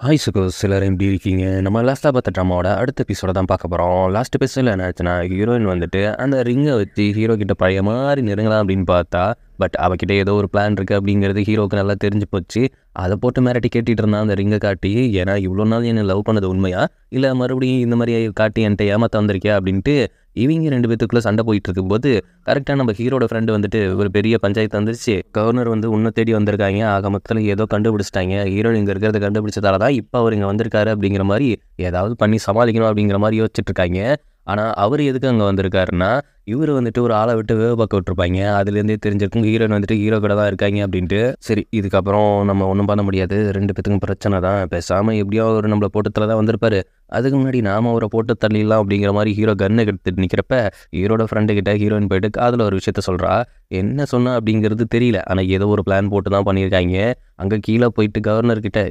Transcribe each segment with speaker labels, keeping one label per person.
Speaker 1: Hi சுகோஸ் எல்லாரும் எப்படி இருக்கீங்க? நம்ம லாஸ்ட்டாக பார்த்த ட்ராமாவோட அடுத்த எபிசோட தான் பார்க்க போகிறோம். லாஸ்ட் எபிசோடில் என்ன ஆச்சுன்னா, ஹீரோயின் வந்துட்டு அந்த ரிங்கை வச்சு ஹீரோ கிட்ட பழைய மாதிரி நெருங்கலாம் அப்படின்னு பார்த்தா, பட் அவகிட்ட ஏதோ ஒரு பிளான் இருக்குது அப்படிங்கிறது ஹீரோவுக்கு நல்லா தெரிஞ்சு போச்சு. அதை போட்டு மிரட்டி கேட்டுட்டு இருந்தான் அந்த ரிங்கை காட்டி. ஏன்னா இவ்வளோ நாள் என்னை லவ் பண்ணது உண்மையா, இல்லை மறுபடியும் இந்த மாதிரி காட்டி என்கிட்ட ஏமாற்ற வந்திருக்கியா அப்படின்ட்டு இவங்க ரெண்டு பேத்துக்குள்ளே சண்டை போயிட்டு இருக்கும்போது கரெக்டாக நம்ம ஹீரோட ஃப்ரெண்டு வந்துட்டு ஒரு பெரிய பஞ்சாயத்து வந்துருச்சு. கவர்னர் வந்து உன்னை தேடி வந்திருக்காங்க. ஆக மொத்தத்தில் ஏதோ கண்டுபிடிச்சிட்டாங்க. ஹீரோ இங்கே இருக்கிறத கண்டுபிடிச்சதால தான் இப்போ அவர் இங்கே வந்திருக்காரு அப்படிங்கிற மாதிரி ஏதாவது பண்ணி சமாளிக்கணும் அப்படிங்கிற மாதிரி யோசிச்சுட்டு இருக்காங்க. ஆனால் அவர் எதுக்கு அங்கே வந்திருக்காருன்னா, இவர் வந்துட்டு ஒரு ஆளை விட்டு வேவு பார்க்க விட்டுருப்பாங்க. அதுலேருந்தே தெரிஞ்சிருக்கும் ஹீரோயின் வந்துட்டு ஹீரோ கூட தான் இருக்காங்க அப்படின்ட்டு. சரி, இதுக்கப்புறம் நம்ம ஒன்றும் பண்ண முடியாது, ரெண்டு பேத்துக்கும் பிரச்சனை தான். பேசாமல் எப்படியோ அவர் நம்மளை போட்டத்தில் தான் வந்திருப்பாரு. அதுக்கு முன்னாடி நாம் அவரை போட்டு தள்ளிடலாம் அப்படிங்கிற மாதிரி ஹீரோ கன்னை எடுத்துட்டு நிற்கிறப்ப ஹீரோட ஃப்ரெண்டு கிட்ட ஹீரோயின் போயிட்டு காதில் ஒரு விஷயத்த சொல்கிறா. என்ன சொன்னா அப்படிங்கிறது தெரியல, ஆனால் ஏதோ ஒரு பிளான் போட்டு தான் பண்ணியிருக்காங்க. அங்கே கீழே போயிட்டு கவர்னர்கிட்ட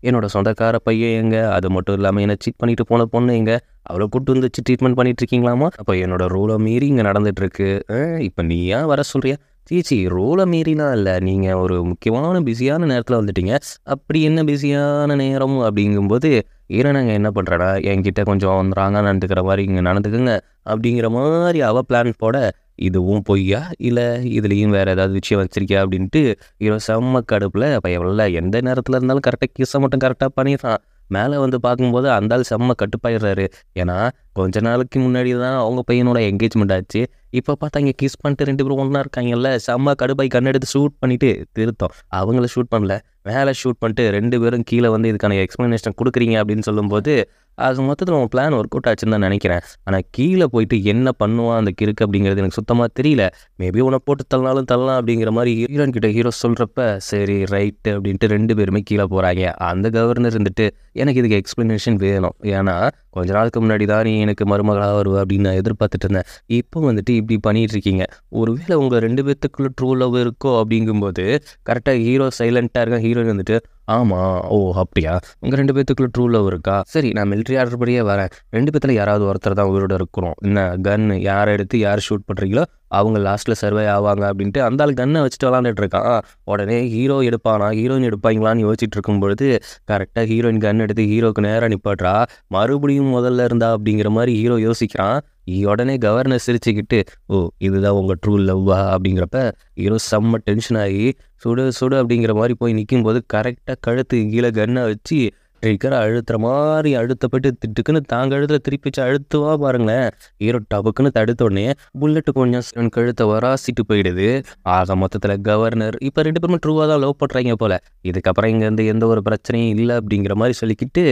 Speaker 1: என்னோட சொந்தக்கார பையன் எங்க, அது மட்டும் இல்லாமல் என்னை சீட் பண்ணிட்டு போன பொண்ணு எங்க, அவளை கூட்டு வந்துச்சு ட்ரீட்மெண்ட் பண்ணிட்டு இருக்கீங்களாமா? அப்போ என்னோட ரூலை மீறி இங்கே நடந்துட்டு இருக்கு. இப்போ நீ ஏன் வர சொல்றியா? சீச்சி, ரூலை மீறிலாம் இல்லை, நீங்கள் ஒரு முக்கியமான பிஸியான நேரத்தில் வந்துட்டீங்க. அப்படி என்ன பிஸியான நேரம் அப்படிங்கும்போது நாங்கள் என்ன பண்ணுறேன்னா, என்கிட்ட கொஞ்சம் ராங்காக நடந்துக்கிற மாதிரி இங்கே நடந்துக்குங்க அப்படிங்கிற மாதிரி அவள் பிளான் போட, இதுவும் பொய்யா இல்லை இதுலேயும் வேறு ஏதாவது விஷயம் வச்சிருக்கியா அப்படின்ட்டு ஹீரோ செம்ம கடுப்பில் பையன்ல எந்த நேரத்தில் இருந்தாலும் கரெக்டாக கிஸ்ஸை மட்டும் கரெக்டாக பண்ணிடுறான். மேலே வந்து பார்க்கும்போது அந்த ஆள் செம்ம கட்டுப்பாயிடுறாரு. ஏன்னா கொஞ்ச நாளைக்கு முன்னாடி தான் அவங்க பையனோட என்கேஜ்மெண்ட் ஆச்சு. இப்போ பார்த்தா இங்கே கிஸ் பண்ணிட்டு ரெண்டு பேரும் ஒன்றா இருக்காங்கல்ல. செம்ம கடுப்பாய் கண்ணெடுத்து ஷூட் பண்ணிவிட்டு திருத்தம் அவங்கள ஷூட் பண்ணல, மேலே ஷூட் பண்ணிட்டு ரெண்டு பேரும் கீழே வந்து இதுக்கான எக்ஸ்ப்ளனேஷன் கொடுக்குறீங்க அப்படின்னு சொல்லும்போது அது மொத்தத்தில் உன் பிளான் ஒர்க் அவுட் ஆச்சுன்னு தான் நினைக்கிறேன். ஆனால் கீழே போயிட்டு என்ன பண்ணுவான் அந்த கிறுக்கு அப்படிங்கிறது எனக்கு சுத்தமாக தெரியல. மேபி உன்னை போட்டு தள்ளனாலும் தள்ளலாம் அப்படிங்கிற மாதிரி ஹீரோயின் கிட்ட ஹீரோ சொல்கிறப்ப சரி ரைட்டு அப்படின்ட்டு ரெண்டு பேருமே கீழே போகிறாங்க. அந்த கவர்னர் இருந்துட்டு எனக்கு இதுக்கு எக்ஸ்ப்ளனேஷன் வேணும், ஏன்னா கொஞ்ச நாளுக்கு முன்னாடி தான் நீ எனக்கு மருமகளாக வருவ அப்படின்னு நான் எதிர்பார்த்துட்டு இருந்தேன். இப்போ வந்துட்டு இப்படி பண்ணிட்டு இருக்கீங்க. ஒருவேளை உங்கள் ரெண்டு பேத்துக்குள்ள ட்ரூ லவ் இருக்கோ அப்படிங்கும்போது கரெக்டாக ஹீரோ சைலண்ட்டாக இருக்கான். ஹீரோயின் வந்துட்டு ஆமாம், ஓ அப்படியா, உங்கள் ரெண்டு பேத்துக்குள்ள ட்ரூ லவ் இருக்கா? சரி, நான் மிலிட்ரி ஆர்டர் படியே வரேன். ரெண்டு பேத்தில் யாராவது ஒருத்தர் தான் உயிரோட இருக்கிறோம். என்ன கன் யாரை எடுத்து யார் ஷூட் பண்ணுறீங்களோ அவங்க லாஸ்ட்டில் சர்வே ஆவாங்க அப்படின்ட்டு அந்த ஆள் கன்னை வச்சுட்டு விளாண்டுட்டு இருக்கான். உடனே ஹீரோ எடுப்பானா ஹீரோயின் எடுப்பாங்களான்னு யோசிச்சுட்டு இருக்கும்பொழுது கரெக்டாக ஹீரோயின் கன் எடுத்து ஹீரோக்கு நேராக நிப்பாட்றா. மறுபடியும் முதல்ல இருந்தா அப்படிங்கிற மாதிரி ஹீரோ யோசிக்கிறான். உடனே கவர்னர் சிரிச்சுக்கிட்டு ஓ இதுதான் உங்கள் ட்ரூ லவ்வா அப்படிங்கிறப்ப ஹீரோ செம்ம டென்ஷன் ஆகி சுடு சுடு அப்படிங்கிற மாதிரி போய் நிற்கும்போது கரெக்டாக கழுத்து கீழே கன்னை வச்சு ட்ரிக்கரை அழுத்துற மாதிரி அழுத்தப்பட்டு திட்டுக்குன்னு தாங்க அழுத்துல திருப்பி வச்சு அழுத்துவா பாருங்களேன். ஹீரோ டபுக்குன்னு தடுத்த உடனே புல்லட்டு கொஞ்சம் கழுத்தை வராசிட்டு போயிடுது. ஆக மொத்தத்தில் கவர்னர் இப்போ ரெண்டு பேருமே ட்ரூவாக தான் லவ் பண்ணுறாங்க போல். இதுக்கப்புறம் இங்கேருந்து எந்த ஒரு பிரச்சனையும் இல்லை அப்படிங்கிற மாதிரி சொல்லிக்கிட்டு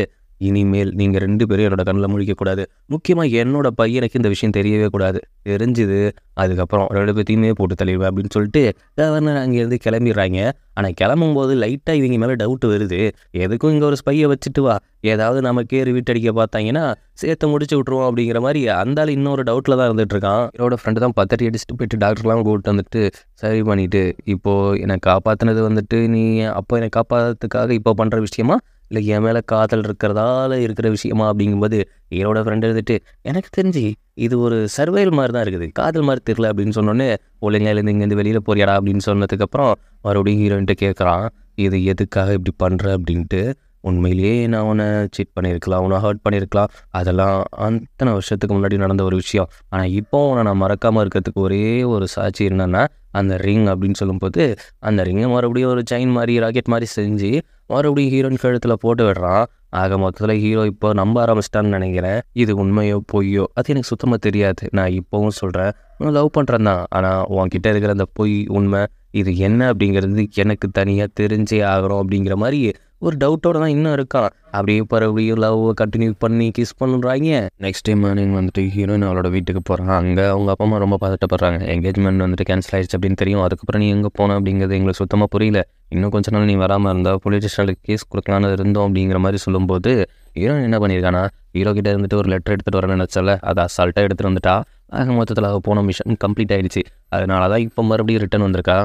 Speaker 1: இனிமேல் நீங்கள் ரெண்டு பேரும் என்னோட கண்ணில் முழிக்கக்கூடாது, முக்கியமாக என்னோட பையனுக்கு இந்த விஷயம் தெரியவே கூடாது, தெரிஞ்சுது அதுக்கப்புறம் ரெண்டு பேர்த்தையுமே போட்டு தள்ளிடுவேன் அப்படின்னு சொல்லிட்டு கவர்னர் அங்கேருந்து கிளம்பிடுறாங்க. ஆனால் கிளம்பும்போது லைட்டாக இவங்க மேலே டவுட் வருது. எதுக்கும் இங்கே ஒரு ஸ்பையை வச்சுட்டு வா, ஏதாவது நமக்கே ரிவிட் பார்த்தாங்கன்னா சேர்த்து முடிச்சு விட்ருவோம் அப்படிங்கிற மாதிரி அந்த இன்னொரு டவுட்டில் தான் இருந்துட்டு இருக்கான். என்னோட ஃப்ரெண்டு தான் பத்தடி அடிச்சுட்டு போயிட்டு டாக்டர்லாம் கூப்பிட்டு வந்துட்டு சரி பண்ணிவிட்டு இப்போது என்னை காப்பாற்றினது வந்துட்டு நீ அப்போ என்னை காப்பாற்றுறதுக்காக இப்போ பண்ணுற விஷயமா இல்லை என் மேலே காதல் இருக்கிறதால இருக்கிற விஷயமா அப்படிங்கும்போது என்னோட ஃப்ரெண்டு இருந்துட்டு எனக்கு தெரிஞ்சு இது ஒரு சர்வைவல் மாதிரி தான் இருக்குது, காதல் மாதிரி தெரியல அப்படின்னு சொன்னோன்னே ஒழுங்காலேருந்து இங்கேருந்து வெளியில் போறியாடா அப்படின்னு சொன்னதுக்கப்புறம் மறுபடியும் ஹீரோயின்ட்டு கேட்குறான் இது எதுக்காக இப்படி பண்ணுற அப்படின்ட்டு. உண்மையிலேயே நான் உன்னை சீட் பண்ணியிருக்கலாம், உன்னை ஹர்ட் பண்ணியிருக்கலாம், அதெல்லாம் அத்தனை வருஷத்துக்கு முன்னாடி நடந்த ஒரு விஷயம். ஆனால் இப்போ உன்னை நான் மறக்காமல் இருக்கிறதுக்கு ஒரே ஒரு சாட்சி என்னன்னா அந்த ரிங் அப்படின்னு சொல்லும்போது அந்த ரிங்கை மறுபடியும் ஒரு செயின் மாதிரி ராக்கெட் மாதிரி செஞ்சு மறுபடியும் ஹீரோயின் கழுத்தில் போட்டு விடுறான். ஆக மொத்தத்தில் ஹீரோ இப்போ நம்ப ஆரம்பிச்சிட்டான்னு நினைக்கிறேன். இது உண்மையோ பொய்யோ அது எனக்கு சுத்தமாக தெரியாது. நான் இப்போவும் சொல்கிறேன், நான் லவ் பண்ணுறேன் தான். ஆனால் உன்கிட்ட இருக்கிற அந்த பொய் உண்மை இது என்ன அப்படிங்கிறது எனக்கு தனியாக தெரிஞ்சே ஆகணும் அப்படிங்கிற மாதிரி ஒரு டவுட்டோட தான் இன்னும் இருக்கான். அப்படியே மறுபடியும் லவ் கண்டினியூ பண்ணி கிஸ் பண்ணுறாங்க. நெக்ஸ்ட் டைம் மார்னிங் வந்துட்டு ஹீரோயின் அவளோட வீட்டுக்கு போகிறான். அங்கே அவங்க அப்பா அம்மா ரொம்ப பதட்டப்படுறாங்க. என்கேஜ்மெண்ட் வந்துட்டு கேன்சல் ஆயிடுச்சு அப்படின்னு தெரியும். அதுக்கப்புறம் நீ எங்கே போன அப்படிங்கிறது எங்களுக்கு சுத்தமாக புரியல. இன்னும் கொஞ்ச நாள் நீ வராமல் இருந்தால் போலீஸ் ஸ்டேஷனில் கேஸ் கொடுக்கலான்னு இருந்தோம் அப்படிங்கிற மாதிரி சொல்லும்போது ஹீரோயின் என்ன பண்ணியிருக்கானா, ஹீரோ கிட்டே இருந்துட்டு ஒரு லெட்டர் எடுத்துகிட்டு வரேன்னு நினச்சால அதை அசால்ட்டாக எடுத்துகிட்டு வந்துட்டா. ஆக மொத்தத்தில் அவள் போன மிஷன் கம்ப்ளீட் ஆகிடுச்சு. அதனால தான் இப்போ மறுபடியும் ரிட்டன் வந்திருக்கா.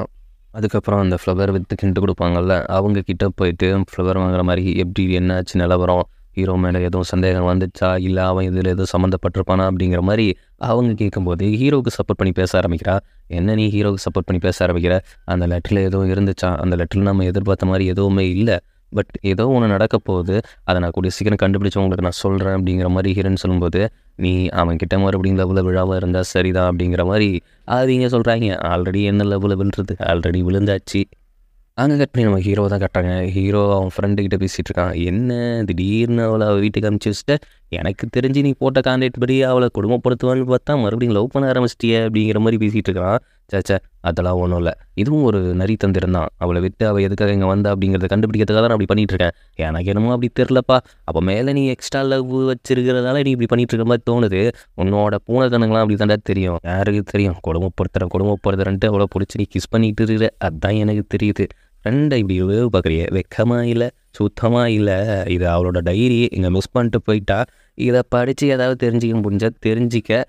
Speaker 1: அதுக்கப்புறம் அந்த ஃப்ளவர் வித்து கிண்டு கொடுப்பாங்கல்ல, அவங்க கிட்டே போயிட்டு ஃப்ளவர் வாங்குற மாதிரி எப்படி என்னாச்சு நிலவரம், ஹீரோ மேலே எதுவும் சந்தேகம் வந்துச்சா, இல்லை அவன் இதில் எதுவும் சம்மந்தப்பட்டிருப்பானா அப்படிங்கிற மாதிரி அவங்க கேட்கும்போது ஹீரோவுக்கு சப்போர்ட் பண்ணி பேச ஆரம்பிக்கிறா. என்ன நீ ஹீரோவுக்கு சப்போர்ட் பண்ணி பேச ஆரம்பிக்கிற, அந்த லெட்டரில் எதுவும் இருந்துச்சா, அந்த லெட்டரில் நம்ம எதிர்பார்த்த மாதிரி எதுவுமே இல்லை, பட் ஏதோ ஒன்று நடக்க போகுது, அதை நான் கூடிய சீக்கிரம் கண்டுபிடிச்சு உங்களுக்கு நான் சொல்கிறேன் அப்படிங்கிற மாதிரி ஹீரோன்னு சொல்லும்போது, நீ அவன்கிட்ட மறுபடியும் லவ்வில் விழாமல் இருந்தால் சரிதான் அப்படிங்கிற மாதிரி அவங்க சொல்கிறாங்க. ஆல்ரெடி என்ன லவ்வில் விழுறது, ஆல்ரெடி விழுந்தாச்சு. அங்கே கட் பண்ணி நம்ம ஹீரோ தான் கட்டுறாங்க. ஹீரோ அவன் ஃப்ரெண்டுக்கிட்ட பேசிகிட்டு இருக்கான். என்ன திடீர்னு அவளை வீட்டுக்கு அனுப்பிச்சி வச்சுட்டு, எனக்கு தெரிஞ்சு நீ போட்ட கான்டாக்ட் படி அவளை குடும்பப்படுத்துவான்னு பார்த்தா மறுபடியும் லவ் பண்ண ஆரம்பிச்சிட்டிய அப்படிங்கிற மாதிரி பேசிகிட்டு இருக்கான். சேச்சே, அதெல்லாம் ஒன்றும் இல்லை, இதுவும் ஒரு நரி தந்திரம் தான். அவளை விட்டு அவள் எதுக்காக இங்கே வந்தா அப்படிங்கிறத கண்டுபிடிக்கிறதுக்காக தான் நான் அப்படி பண்ணிகிட்டு இருக்கேன். எனக்கு என்னமோ அப்படி தெரிலப்பா. அப்போ மேலே நீ எக்ஸ்ட்ரா லவ் வச்சிருக்கிறதால நீ இப்படி பண்ணிகிட்டு இருக்க மாதிரி தோணுது. உன்னோட பூனைத்தனங்களாம் அப்படி தாண்டா தெரியும். யாருக்கு தெரியும், குடும்பப்படுத்துறேன்ட்டு அவ்வளோ பிடிச்சி நீ கிஸ் பண்ணிக்கிட்டு இருக்கிற, அதுதான் எனக்கு தெரியுது. ஃப்ரெண்டை இப்படி வேவு பார்க்குறிய, வெக்கமாக இல்லை, சுத்தமாக இல்லை. இது அவளோட டைரி, இங்கே மிஸ் பண்ணிட்டு போயிட்டா. இதை படித்து ஏதாவது தெரிஞ்சிக்க முடிஞ்சால் தெரிஞ்சிக்க.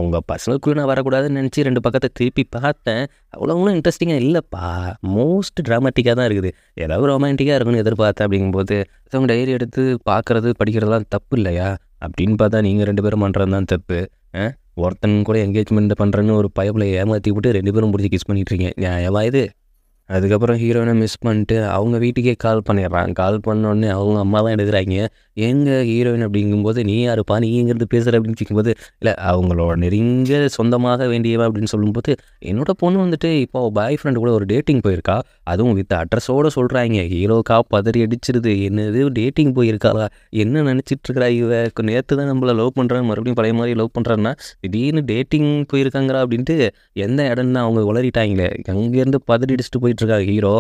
Speaker 1: உங்கள் பர்சனலுக்குள்ளே நான் வரக்கூடாதுன்னு நினச்சி 2 பக்கத்தை திருப்பி பார்த்தேன். அவ்வளோங்களும் இன்ட்ரெஸ்டிங்காக இல்லைப்பா, மோஸ்ட் ட்ராமாட்டிக்காக தான் இருக்குது. ஏதாவது ரொமான்டிக்காக இருக்குன்னு எதிர்பார்த்தேன். அப்படிங்கும்போது அவங்க டைரி எடுத்து பார்க்குறது படிக்கிறதுலாம் தப்பு இல்லையா அப்படின்னு பார்த்தா நீங்கள் 2 பேரும் பண்ணுறது தான் தப்பு. ஒருத்தன் கூட என்கேஜ்மெண்ட் பண்ணுறேன்னு ஒரு பயப்பில் ஏமாற்றி விட்டு 2 பேரும் பிடிச்சி கிஸ் பண்ணிட்டுருக்கீங்க, நியாயமா இது? அதுக்கப்புறம் ஹீரோயினை மிஸ் பண்ணிட்டு அவங்க வீட்டுக்கே கால் பண்ணிடுறான். கால் பண்ணோடனே அவங்க அம்மா தான் எடுக்கிறாங்க. எங்கே ஹீரோயின் அப்படிங்கும்போது, நீ யாருப்பா, நீ எங்கேருந்து பேசுகிற அப்படின்னு கேட்கும்போது, இல்லை அவங்களோட நெருங்க சொந்தமாக வேண்டியவா அப்படின்னு சொல்லும்போது, என்னோட பொண்ணு வந்துட்டு இப்போ பாய் ஃப்ரெண்டு கூட ஒரு டேட்டிங் போயிருக்கா, அதுவும் வித் அட்ரஸோடு சொல்கிறாங்க. ஹீரோக்கா பதறி அடிச்சிருது. என்னது டேட்டிங் போயிருக்காளா, என்ன நினச்சிட்ருக்கிறா இவ, நேற்று தான் நம்மளை லவ் பண்ணுறான், மறுபடியும் பழைய மாதிரி லவ் பண்ணுறான்னா திடீர்னு டேட்டிங் போயிருக்காங்கிறா அப்படின்ட்டு எந்த இடம்னு அவங்க உளறிட்டாங்களே. அங்கேருந்து பதறி அடிச்சுட்டு போயிட்டுருக்கா ஹீரோ.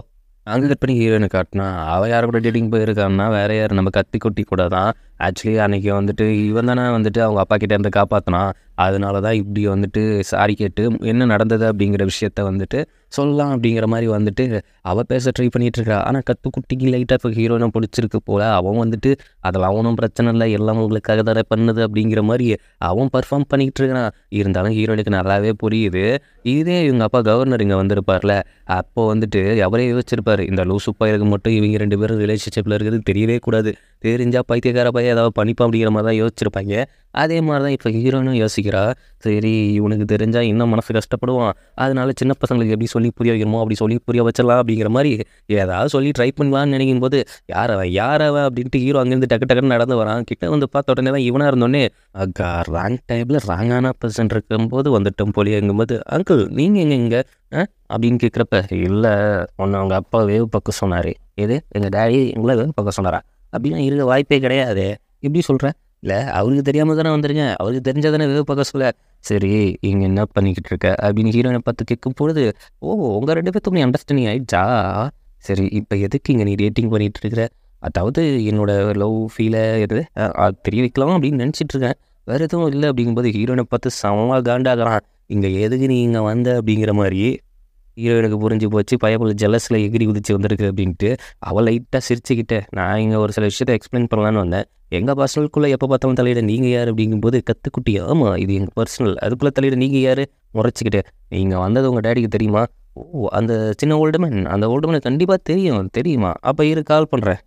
Speaker 1: அங்கே கட் பண்ணி ஹீரோயினை காட்டினா, அவள் யார் கூட டேட்டிங் போயிருக்கான்னா வேறு யார், நம்ம கத்தி கொட்டி கூட தான். ஆக்சுவலி அன்றைக்கி வந்துட்டு இவன் தானே வந்துட்டு அவங்க அப்பா கிட்டே இருந்து காப்பாற்றினான். அதனால தான் இப்படி வந்துட்டு சாரி கேட்டு என்ன நடந்தது அப்படிங்கிற விஷயத்த வந்துட்டு சொல்லலாம் அப்படிங்கிற மாதிரி வந்துட்டு அவள் பேச ட்ரை பண்ணிகிட்ருக்கா. ஆனால் கத்துக்குட்டிக்கு லைட்டாக இப்போ ஹீரோயினை பிடிச்சிருக்கு போல். அவன் வந்துட்டு அதெல்லாம் ஒன்றும் பிரச்சனை இல்லை, எல்லாம் உங்களுக்காக தானே பண்ணுது அப்படிங்கிற மாதிரி அவன் பர்ஃபார்ம் பண்ணிக்கிட்டு இருக்கான். இருந்தாலும் ஹீரோயினுக்கு நல்லாவே புரியுது. இதே இவங்க அப்பா கவர்னர் இங்கே வந்திருப்பார்ல, அப்போது வந்துட்டு அவரே யோசிச்சிருப்பார், இந்த லூசு பையனுக்கு மட்டும் இவங்க 2 பேரும் ரிலேஷன்ஷிப்பில் இருக்கிறது தெரியவே கூடாது, தெரிஞ்சால் பைத்தியக்கார பையன் ஏதாவது பண்ணிப்பான் அப்படிங்கிற மாதிரி தான் யோசிச்சிருப்பாங்க. அதே மாதிரி தான் இப்போ ஹீரோயினும் யோசிக்கிறா. சரி, இவனுக்கு தெரிஞ்சால் இன்னும் மனசு கஷ்டப்படுவான், அதனால சின்ன பசங்களுக்கு எப்படி சொல்லி புரிய வைக்கணுமோ அப்படி சொல்லி புரிய வச்சிடலாம் அப்படிங்கிற மாதிரி ஏதாவது சொல்லி ட்ரை பண்ணுவான்னு நினைக்கும் போது, யார் அவன் அப்படின்ட்டு ஹீரோ அங்கேருந்து டக்குன்னு நடந்து வரான். கிட்ட வந்து பார்த்த உடனே தான் இவனாக இருந்தோடனே, ராங் டைமில் ராங்கான பர்சன் இருக்கும்போது வந்துட்டோம் போலியங்கும்போது, அங்கிள் நீங்கள் எங்கே அப்படின்னு கேட்குறப்ப, இல்லை ஒன்று அவங்க அப்பா வேவு பக்கம் சொன்னார். எது எங்கள் டேடி எங்களை வேவு பக்கம் சொன்னாரா, அப்படிலாம் இருக்க வாய்ப்பே கிடையாது. எப்படி சொல்கிறேன், இல்லை அவருக்கு தெரியாமல் தானே வந்துருங்க, அவருக்கு தெரிஞ்சால் தானே வேவு பக்கம் சொல்ல. சரி, இங்கே என்ன பண்ணிக்கிட்டு இருக்க அப்படின்னு ஹீரோயினை பார்த்து கேட்கும் பொழுது, ஓ உங்கள் 2 பேர்த்துக்கும் நீ அண்டர்ஸ்டாண்டிங் ஆகிடுச்சா, சரி இப்போ எதுக்கு இங்கே நீ டேட்டிங் பண்ணிகிட்டு இருக்கிற, அதாவது என்னோடய லவ் ஃபீலை எது தெரிய வைக்கலாம் அப்படின்னு நினச்சிட்ருக்கேன், வேறு எதுவும் இல்லை அப்படிங்கும்போது ஹீரோயினை பார்த்து செம காண்டாகிறான். இங்கே எதுக்கு நீ இங்கே வந்த அப்படிங்கிற மாதிரி ஹீரோயினுக்கு புரிஞ்சு போச்சு. பயப்புள்ள ஜெலஸில் எகிரி குதிச்சு வந்திருக்கு அப்படின்ட்டு அவள் லைட்டாக சிரிச்சுக்கிட்டு, நான் இங்கே ஒரு சில விஷயத்தை எக்ஸ்பிளைன் பண்ணலான்னு வந்தேன், எங்கள் பர்சனலுக்குள்ளே எப்போ பார்த்தாலும் தலையிட நீங்கள் யார் அப்படிங்கும்போது, கற்றுக்குட்டி ஆமாம் இது எங்கள் பர்சனல், அதுக்குள்ளே தலையிட நீங்கள் யார் முறைச்சிக்கிட்டு, நீங்கள் வந்தது உங்கள் டேடிக்கு தெரியுமா, ஓ அந்த சின்ன ஓல்டுமேன், அந்த ஓல்டுமேனுக்கு கண்டிப்பாக தெரியுமா, அப்போ கால் பண்ணுறேன்.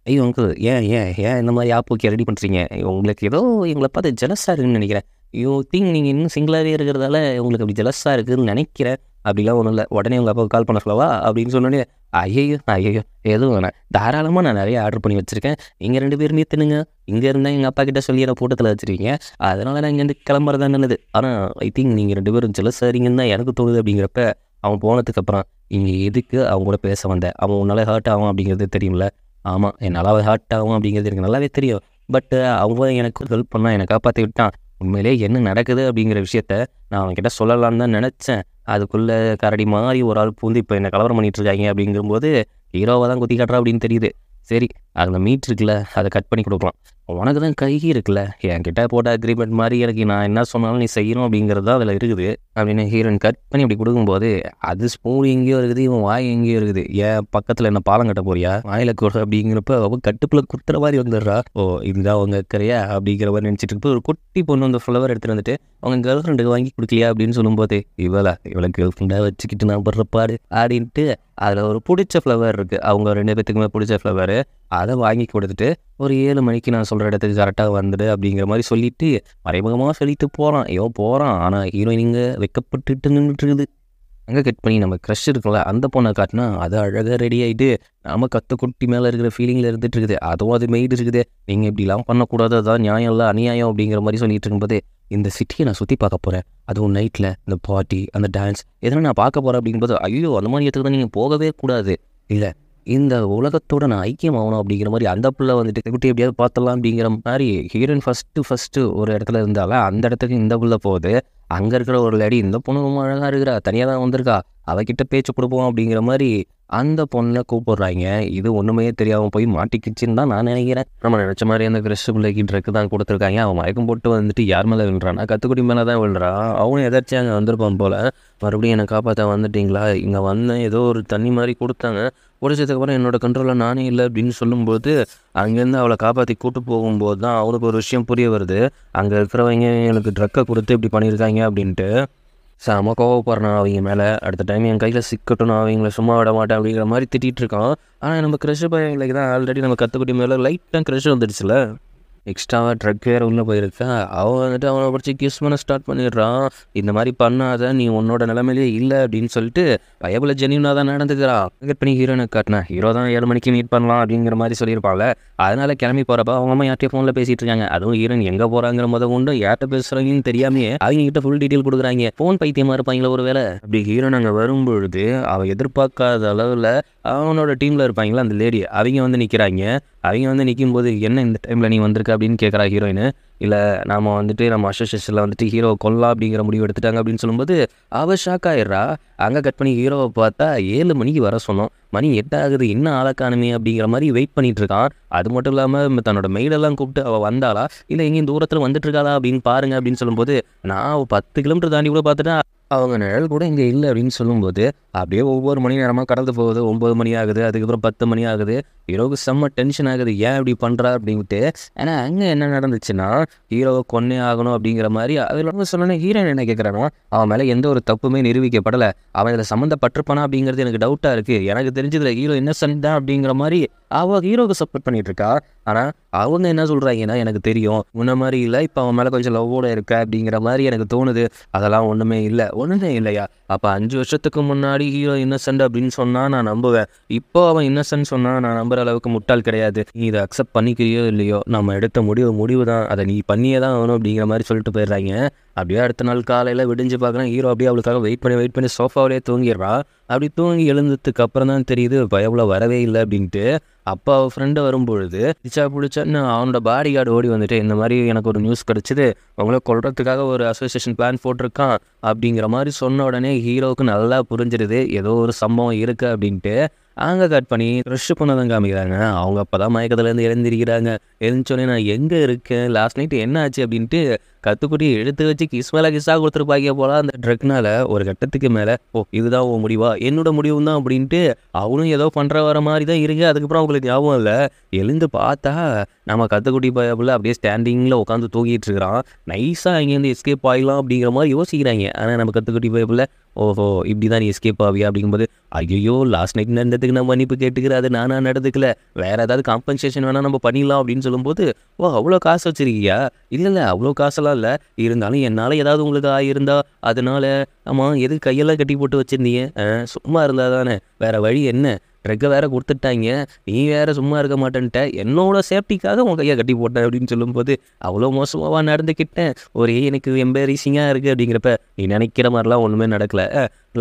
Speaker 1: ஐயோ அங்கிள், ஏன் இந்த மாதிரி ஆப்போக்கே ரெடி பண்ணுறீங்க, உங்களுக்கு ஏதோ எங்களை பார்த்து ஜெலஸாக இருக்குன்னு நினைக்கிறேன், நீங்கள் இன்னும் சிங்கிளாகவே இருக்கிறதால உங்களுக்கு அப்படி ஜெலஸாக இருக்குதுன்னு நினைக்கிறேன், அப்படிலாம் ஒன்றும் இல்லை, உடனே உங்கள் அப்பாவுக்கு கால் பண்ண சொல்லவா அப்படின்னு சொன்னோடனே, ஐயோ எதுவும் வேணாம், தாராளமாக நான் நிறைய ஆர்டர் பண்ணி வச்சுருக்கேன், நீங்கள் 2 பேருமே தின்னுங்க, இங்கே இருந்தால் எங்கள் அப்பா கிட்டே சொல்லி என்னை கூட்டத்தில் வச்சுருக்கீங்க, அதனால் நான் இங்கேருந்து கிளம்புறதா நல்லது. ஆனால் ஐ திங்க் நீங்கள் 2 பேரும் ஜெலஸாகிறீங்கன்னு தான் எனக்கு தோணுது அப்படிங்கிறப்ப, அவன் போனதுக்கப்புறம் இங்கே எதுக்கு அவங்க கூட பேச வந்தேன், அவன் உன்னால் ஹர்ட் ஆகும் அப்படிங்கிறது தெரியும்ல, ஆமாம் என்னால் ஹர்ட் ஆகும் அப்படிங்கிறது எனக்கு நல்லாவே தெரியும், பட் அவங்க எனக்கு ஹெல்ப் பண்ணால் என்னை காப்பாற்றி விட்டான், உண்மையிலே என்ன நடக்குது அப்படிங்கிற விஷயத்த நான் அவன்கிட்ட சொல்லலான்னு தான் நினச்சேன், அதுக்குள்ளே கரடி மாதிரி ஒரு ஆள் பூந்து இப்போ என்னை கலவரம் பண்ணிகிட்ருக்காங்க அப்படிங்கும்போது ஹீரோவை தான் குத்தி காட்டுறா அப்படின்னு தெரியுது. சரி, அதில் மீட் இருக்குல்ல, அதை கட் பண்ணி கொடுக்கலாம், உனக்கு தான் கை இருக்குல்ல, என்கிட்ட போட்ட அக்ரிமெண்ட் மாதிரி எனக்கு நான் என்ன சொன்னாலும் நீ செய்யணும் அப்படிங்கிறது தான் அதில் இருக்குது அப்படின்னு ஹீரோயின் கட் பண்ணி அப்படி கொடுக்கும்போது, அது ஸ்பூன் எங்கேயோ இருக்குது, இவன் வாய் எங்கேயோ இருக்குது, ஏன் பக்கத்தில் என்ன பாலம் கட்ட போறியா, வாயில் கொடு அப்படிங்கிறப்ப அவன் கட்டுப்பில் குத்துற மாதிரி வந்துடுறா. ஓ இதுதான் அவங்க கரையா அப்படிங்கிற மாதிரி நினச்சிட்டு இருப்போம். ஒரு குட்டி பொண்ணு அந்த ஃப்ளவர் எடுத்துகிட்டு வந்துட்டு அவங்க கேர்ள் ஃப்ரெண்டுக்கு வாங்கி கொடுக்கலையா அப்படின்னு சொல்லும்போது, இவளை கேர்ள் ஃப்ரெண்டாக வச்சுக்கிட்டு நான் படுறப்பாடு அப்படின்ட்டு அதில் ஒரு பிடிச்ச ஃப்ளவர் இருக்குது, அவங்க 2 பேத்துக்குமே பிடிச்ச ஃப்ளவரு, அதை வாங்கி கொடுத்துட்டு ஒரு 7 மணிக்கு நான் சொல்கிற இடத்துக்கு கரெக்டாக வந்துடு அப்படிங்கிற மாதிரி சொல்லிவிட்டு மறைமுகமாக சொல்லிட்டு போகிறான். ஆனால் ஹீரோயின் இங்கே வெக்கப்பட்டுட்டு நின்றுட்டுருக்குது. அங்கே கட் பண்ணி நம்ம க்ரஷ் இருக்குல்ல அந்த பொண்ணை காட்டினா அது அழகாக ரெடி ஆகிட்டு நம்ம கற்று குட்டி மேலே இருக்கிற ஃபீலிங்கில் இருந்துட்டு இருக்குது. அதுவும் அது மெய்டு இருக்குது. நீங்கள் இப்படிலாம் பண்ணக்கூடாது, அதான் நியாயம் இல்லை அநியாயம் அப்படிங்கிற மாதிரி சொல்லிட்டு இருக்கும்போது இந்த சிட்டியை நான் சுற்றி பார்க்க போகிறேன், அதுவும் நைட்டில் இந்த பார்ட்டி அந்த டான்ஸ் இதெல்லாம் நான் பார்க்க போகிறேன் அப்படிங்கும்போது ஐயோ அந்த மாதிரி இடத்துக்கு தான் நீங்கள் போகவே கூடாது, இல்லை இந்த உலகத்தோட நான் ஐக்கியம் ஆகணும் அப்படிங்கிற மாதிரி அந்த பிள்ளை வந்துட்டு குட்டி எப்படியாவது பார்த்தலாம் அப்படிங்கிற மாதிரி ஹீரோயின் ஃபஸ்ட்டு ஒரு இடத்துல இருந்தால அந்த இடத்துக்கு இந்த பிள்ளை போகுது. அங்கே இருக்கிற ஒரு லேடி இந்த பொண்ணு ரொம்ப அழகாக இருக்கிறா, தனியாக தான் வந்திருக்கா, அவகிட்ட பேச்சு கொடுப்போம் அப்படிங்கிற மாதிரி அந்த பொண்ணை கூப்பிடுறாங்க. இது ஒன்றுமே தெரியாமல் போய் மாட்டிக்கிச்சுன்னு தான் நான் நினைக்கிறேன். நம்ம நினச்ச மாதிரி அந்த கிறிஸ்து பிள்ளைக்கு ட்ரக்கு தான் கொடுத்துருக்காங்க. அவன் மயக்கம் போட்டு வந்துட்டு யார் மேலே விழுறான்னா கத்துக்குடி மேலே தான் விழுறான். அவனும் எதாச்சும் அங்கே வந்திருப்பான் போல். மறுபடியும் என்னை காப்பாற்ற வந்துட்டிங்களா, இங்கே வந்தேன் ஏதோ ஒரு தண்ணி மாதிரி கொடுத்தாங்க, குடிச்சதுக்கப்புறம் என்னோட கண்ட்ரோலில் நானே இல்லை அப்படின்னு சொல்லும்போது அங்கேருந்து அவளை காப்பாற்றி கூட்டு போகும்போது தான் அவனுக்கு ஒரு விஷயம் புரிய வருது. அங்கே இருக்கிறவங்க எனக்கு ட்ரக்கை கொடுத்து இப்படி பண்ணியிருக்காங்க அப்படின்ட்டு செம கோவப்படுறான் அவங்க மேலே. அடுத்த டைம் என் கையில் சிக்கட்டும், நான் அவங்கள சும்மா விட மாட்டேன் அப்படிங்கிற மாதிரி திட்டிகிட்டு இருக்கான். ஆனால் நம்ம க்ரஷ் பையங்களுக்கு தான் ஆல்ரெடி நம்ம கற்றுக்குட்டி மேலே லைட்டாக க்ரஷ் வந்துடுச்சுல, எக்ஸ்ட்ராவாக ட்ரக் வேறு உள்ளே போயிருக்கா. அவன் வந்துட்டு அவனை படித்து கிஸ் பண்ண ஸ்டார்ட் பண்ணிடுறான். இந்த மாதிரி பண்ணாத, நீ உன்னோட நிலைமையிலே இல்லை அப்படின்னு சொல்லிட்டு பயபுல ஜென்யூனாக தான் நடந்துக்கிறான். கட் பண்ணி ஹீரோனை காட்டினா ஹீரோ தான் 7 மணிக்கு மீட் பண்ணலாம் அப்படிங்கிற மாதிரி சொல்லியிருப்பாள். அதனால் கிளம்பி போகிறப்ப அவங்க அம்மா யார்கிட்டயே ஃபோனில் பேசிகிட்டு இருக்காங்க. அதுவும் ஹீரோயின் எங்கே போகிறாங்கிற கொண்டு யார்கிட்ட பேசுகிறாங்கன்னு தெரியாமே அவங்க கிட்ட ஃபுல் டீட்டெயில் கொடுக்குறாங்க. ஃபோன் பைத்தியமாக இருப்பாங்களா ஒரு வேலை. அப்படி ஹீரோன் அங்கே வரும்பொழுது அவள் எதிர்பார்க்காத அளவில் அவனோட டீமில் இருப்பாங்களா அந்த லேடி அவங்க வந்து நிற்கிறாங்க. அவங்க வந்து நிற்கும்போது என்ன இந்த டைமில் நீ வந்திருக்க அப்படின்னு கேட்குறா ஹீரோயின். இல்லை நாம் வந்துட்டு நம்ம அசோசியேஷனில் வந்துட்டு ஹீரோ கொல்லலாம் அப்படிங்கிற முடிவு எடுத்துட்டாங்க அப்படின்னு சொல்லும்போது அவள் ஷாக் ஆகிடுறா. அங்கே கட் பண்ணி ஹீரோவை பார்த்தா 7 மணிக்கு வர சொன்னோம், மணி 8 ஆகுது, என்ன ஆளக்கானுமே அப்படிங்கிற மாதிரி வெயிட் பண்ணிட்டு இருக்கான். அது மட்டும் இல்லாமல் தன்னோட மெயிலெல்லாம் கூப்பிட்டு அவள் வந்தாளா இல்லை எங்கேயும் தூரத்தில் வந்துட்டு இருக்காளா அப்படின்னு பாருங்க அப்படின்னு சொல்லும்போது நான் 10 கிலோமீட்டர் தாண்டி கூட பார்த்துட்டா அவங்க நிழல் கூட இங்கே இல்லை அப்படின்னு சொல்லும்போது அப்படியே ஒவ்வொரு மணி நேரமாக கடந்து போகுது. 9 மணி ஆகுது, அதுக்கப்புறம் 10 மணி ஆகுது. ஹீரோவுக்கு செம்ம டென்ஷன் ஆகுது, ஏன் இப்படி பண்ணுறா அப்படின்ட்டு. ஏன்னா அங்கே என்ன நடந்துச்சுன்னா ஹீரோவை கொன்னே ஆகணும் அப்படிங்கிற மாதிரி அதில் சொன்னோன்னே ஹீரோயின் என்ன கேட்குறானோ அவன் மேலே எந்த ஒரு தப்புமே நிரூபிக்கப்படலை, அவன் இதில் சம்மந்தப்பட்டிருப்பானா அப்படிங்கிறது எனக்கு டவுட்டாக இருக்குது. எனக்கு தெரிஞ்சதில் ஹீரோ இன்னசென்ட் தான் அப்படிங்கிற மாதிரி அவள் ஹீரோவுக்கு சப்போர்ட் பண்ணிட்டு இருக்கா. ஆனால் அவங்க என்ன சொல்கிறாங்கன்னா எனக்கு தெரியும் முன்ன மாதிரி இல்லை, இப்போ அவன் மேலே கொஞ்சம் லவ்வோட இருக்க அப்படிங்கிற மாதிரி எனக்கு தோணுது. அதெல்லாம் ஒன்றுமே இல்லையா. அப்போ 5 வருஷத்துக்கு முன்னாடி ஹீரோ இன்னசென்ட் அப்படின்னு சொன்னால் நான் நம்புவேன், இப்போ அவன் இன்னசென்ட் சொன்னால் நான் நம்புகிற அளவுக்கு முட்டாள் கிடையாது. நீ இதை அக்செப்ட் பண்ணிக்கிறியோ இல்லையோ, நம்ம எடுத்த முடிவு தான், அதை நீ பண்ணியே தான் ஆகணும் அப்படிங்கிற மாதிரி சொல்லிட்டு போயிடுறாங்க. அப்படியே அடுத்த நாள் காலையில் விடிஞ்சு பார்க்குறேன் ஹீரோ அப்படியே அவளுக்காக வெயிட் பண்ணி சோஃபாவிலே தூங்கிடுறா. அப்படி தூங்கி எழுந்ததுக்கு அப்புறம் தான் தெரியுது பயபுல வரவே இல்லை அப்படின்ட்டு. அப்போ அவள் ஃப்ரெண்டு வரும்பொழுது பிடிச்சான்னு அவனோட பாடி கார்டு ஓடி வந்துட்டு இந்த மாதிரி எனக்கு ஒரு நியூஸ் கிடச்சிது, அவங்கள கொல்றதுக்காக ஒரு அசோசியேஷன் பிளான் போட்டிருக்கான் அப்படிங்கிற மாதிரி சொன்ன உடனே ஹீரோவுக்கு நல்லா புரிஞ்சிடுது ஏதோ ஒரு சம்பவம் இருக்குது அப்படின்ட்டு. அங்கே கட் பண்ணி க்ரஷ் பண்ண தான் காமிக்கிறாங்க. அவங்க அப்போ தான் மயக்கத்துலேருந்து எழுந்திருக்கிறாங்க. எழுந்தோடனே நான் எங்கே இருக்கேன், லாஸ்ட் நைட்டு என்ன ஆச்சு அப்படின்ட்டு கற்றுக்குட்டி எடுத்து வச்சு கிஸ் மேலே கிஸ்ஸாக கொடுத்துருப்பாங்க போல. அந்த ட்ரக்னால ஒரு கட்டத்துக்கு மேலே இதுதான் உன் முடிவா, என்னோட முடிவு தான் அப்படின்ட்டு அவனும் ஏதோ பண்ணுற வர மாதிரி தான் இருக்கு. அதுக்கப்புறம் அவங்களுக்கு ஞாபகம் இல்லை. எழுந்து பார்த்தா நம்ம கற்றுக்குட்டி பயப்புல அப்படியே ஸ்டாண்டிங்கில் உட்காந்து தூங்கிட்டு இருக்கிறான். நைஸாக அங்கேருந்து எஸ்கேப் ஆகிடலாம் அப்படிங்கிற மாதிரி யோசிக்கிறாங்க. ஆனால் நம்ம கற்றுக்குட்டி பயப்புல ஓஹோ இப்படி தான் நீ எஸ்கேப் ஆவியா அப்படிங்கும்போது ஐயோ லாஸ்ட் நைட் நடந்ததுக்கு நான் மன்னிப்பு கேட்டுக்கிறேன், அது நானாக நடந்துக்கல, வேறு ஏதாவது காம்பன்சேஷன் வேணால் நம்ம பண்ணிடலாம் அப்படின்னு சொல்லும்போது அவ்வளோ காசு வச்சுருக்கியா, இல்லை அவ்வளோ காசெல்லாம் இல்லை, இருந்தாலும் என்னால் ஏதாவது உங்களுக்கு ஆகியிருந்தா அதனால் ஆமாம் எதுக்கு கையெல்லாம் கட்டி போட்டு வச்சுருந்தீங்க, சும்மா இருந்தால் தானே, வேறு வழி என்ன, ட்ரக்கை வேறு கொடுத்துட்டாங்க, நீ வேறு சும்மா இருக்க மாட்டேன்ட்ட, என்னோட சேஃப்டிக்காக உன் கையை கட்டி போட்டேன் அப்படின்னு சொல்லும்போது அவ்வளோ மோசமாக நடந்துக்கிட்டேன், ஒரே எனக்கு எம்பேரிசிங்காக இருக்குது அப்படிங்கிறப்ப நீ நினைக்கிற மாதிரிலாம் ஒன்றுமே நடக்கலை,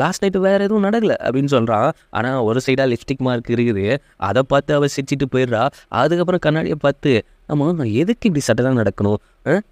Speaker 1: லாஸ்ட் நைட்டு வேறு எதுவும் நடக்கலை அப்படின்னு சொல்கிறான். ஆனால் ஒரு சைடாக லிப்ஸ்டிக் மார்க் இருக்குது, அதை பார்த்து அவள் சிரிச்சிட்டு போயிடுறா. அதுக்கப்புறம் கண்ணாடியை பார்த்து ஆமாம் நான் எதுக்கு இப்படி சட்டெல்லாம் நடக்கணும்,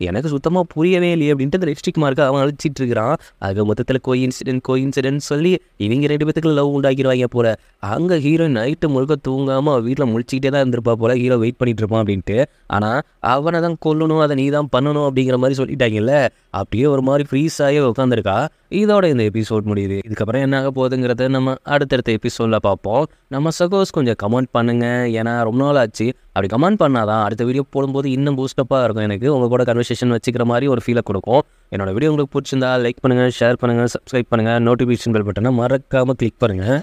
Speaker 1: எனக்கு சுத்தமாக புரியவே இல்லையே அப்படின்ட்டு அந்த லிப்ஸ்டிக் மார்க்கை அவன் அழிச்சிட்டு இருக்கிறான். அது மொத்தத்தில் கோயின்சிடென்ட் சொல்லி இவங்க 2 பேத்துக்கு லவ் உண்டாக்கிடுவாங்க போல. அங்கே ஹீரோயின் நைட்டு முழுக்க தூங்காமல் அவள் வீட்டில் முழிச்சிக்கிட்டே தான் இருந்திருப்பா போல, ஹீரோ வெயிட் பண்ணிட்டு இருப்பான் அப்படின்ட்டு. ஆனால் அவனை தான் கொல்லணும், அதை நீ தான் பண்ணணும் அப்படிங்கிற மாதிரி சொல்லிட்டாங்கல்ல. அப்படியே ஒரு மாதிரி ஃப்ரீஸ் ஆகி உட்காந்துருக்கா. இதோட இந்த எபிசோட் முடியுது. இதுக்கப்புறம் என்ன ஆக போகுதுங்கிறத நம்ம அடுத்தடுத்த எபிசோடில் பார்ப்போம். நம்ம சகோஸ் கொஞ்சம் கமெண்ட் பண்ணுங்கள், ஏன்னா ரொம்ப நாள் ஆச்சு. அப்படி கமெண்ட் பண்ணாதான் அடுத்த வீடியோ போடும்போது இன்னும் பூஸ்டப்பாக இருக்கும், எனக்கு உங்கள் கூட கன்வர்சேஷன் வச்சுக்கிற மாதிரி ஒரு ஃபீலை கொடுக்கும். என்னோட வீடியோ உங்களுக்கு பிடிச்சிருந்தா லைக் பண்ணுங்கள், ஷேர் பண்ணுங்கள், சப்ஸ்கிரைப் பண்ணுங்கள், நோட்டிஃபிகேஷன் பெல் பட்டனை மறக்காமல் கிளிக் பண்ணுங்கள்.